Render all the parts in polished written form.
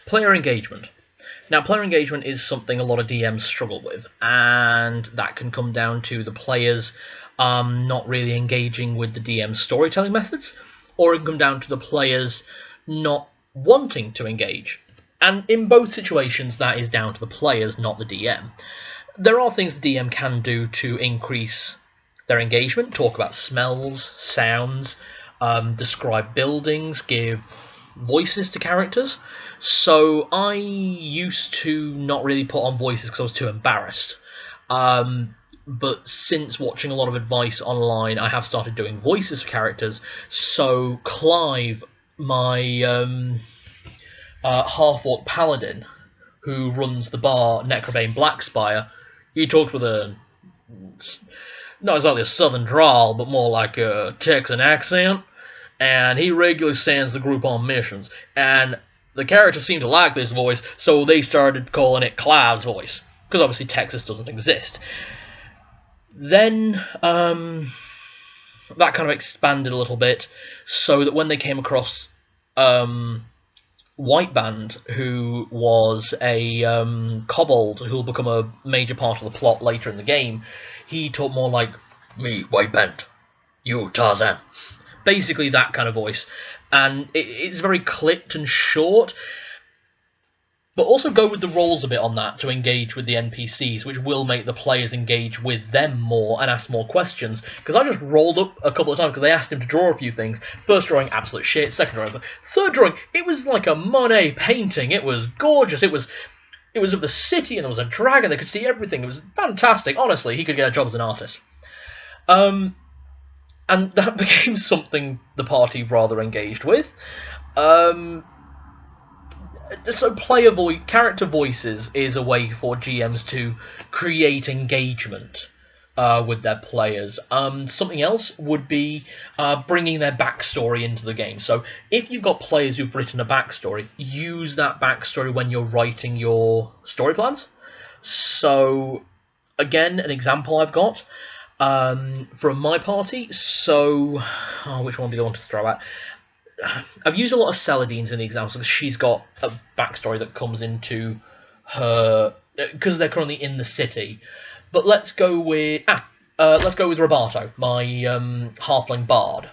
Player engagement. Now, player engagement is something a lot of DMs struggle with, and that can come down to the players not really engaging with the DM's storytelling methods, or it can come down to the players not wanting to engage. And in both situations, that is down to the players, not the DM. There are things the DM can do to increase their engagement, talk about smells, sounds, describe buildings, give voices to characters. So I used to not really put on voices because I was too embarrassed. But since watching a lot of advice online, I have started doing voices for characters. So Clive, my half-orc paladin, who runs the bar Necrobane Blackspire, he talks with a, not exactly a southern drawl, but more like a Texan accent, and he regularly sends the group on missions. And the characters seem to like this voice, so they started calling it Clive's voice, because obviously Texas doesn't exist. Then that kind of expanded a little bit, so that when they came across White Band, who was a kobold who will become a major part of the plot later in the game, he talked more like, "Me, White Band, you, Tarzan." Basically that kind of voice. And it's very clipped and short, but also go with the roles a bit on that to engage with the NPCs, which will make the players engage with them more and ask more questions. Because I just rolled up a couple of times because they asked him to draw a few things. First drawing, absolute shit. Second drawing, third drawing, it was like a Monet painting. It was gorgeous. It was of the city, and there was a dragon. They could see everything. It was fantastic. Honestly, he could get a job as an artist. And that became something the party rather engaged with. So character voices is a way for GMs to create engagement with their players. Something else would be bringing their backstory into the game. So if you've got players who've written a backstory, use that backstory when you're writing your story plans. So again, an example I've got from my party. So which one do I want to throw out? I've used a lot of Celadines in the examples because she's got a backstory that comes into her because they're currently in the city. But let's go with Roberto, my halfling bard.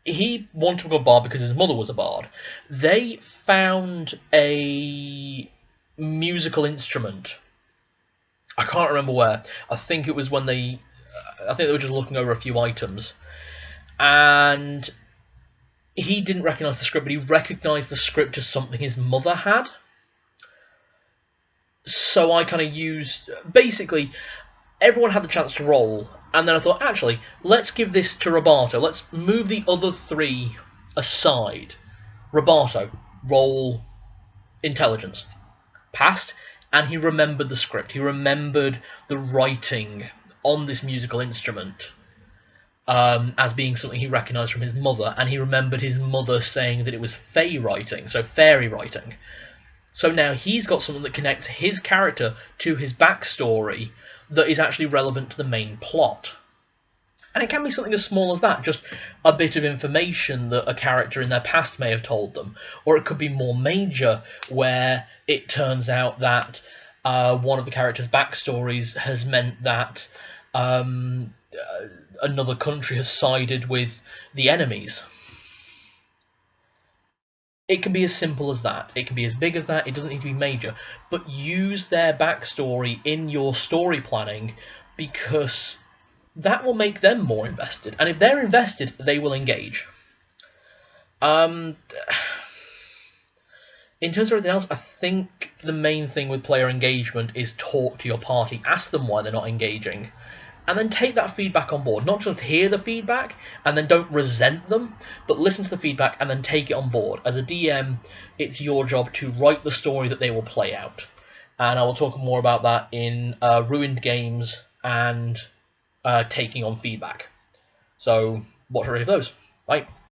He wanted to go bard because his mother was a bard. They found a musical instrument. I can't remember where. I think it was when I think they were just looking over a few items. And he didn't recognise the script, but he recognised the script as something his mother had. So I kind of used... Basically, everyone had the chance to roll, and then I thought, actually, let's give this to Roberto. Let's move the other three aside. Roberto, roll intelligence. Passed, and he remembered the script. He remembered the writing on this musical instrument. As being something he recognised from his mother, and he remembered his mother saying that it was fey writing, so fairy writing. So now he's got something that connects his character to his backstory that is actually relevant to the main plot. And it can be something as small as that, just a bit of information that a character in their past may have told them. Or it could be more major, where it turns out that one of the character's backstories has meant that another country has sided with the enemies. It can be as simple as that. It can be as big as that. It doesn't need to be major. But use their backstory in your story planning, because that will make them more invested. And if they're invested, they will engage. In terms of everything else, I think the main thing with player engagement is talk to your party. Ask them why they're not engaging. And then take that feedback on board. Not just hear the feedback and then don't resent them, but listen to the feedback and then take it on board. As a DM, it's your job to write the story that they will play out. And I will talk more about that in Ruined Games and taking on feedback. So watch a review of those. Bye.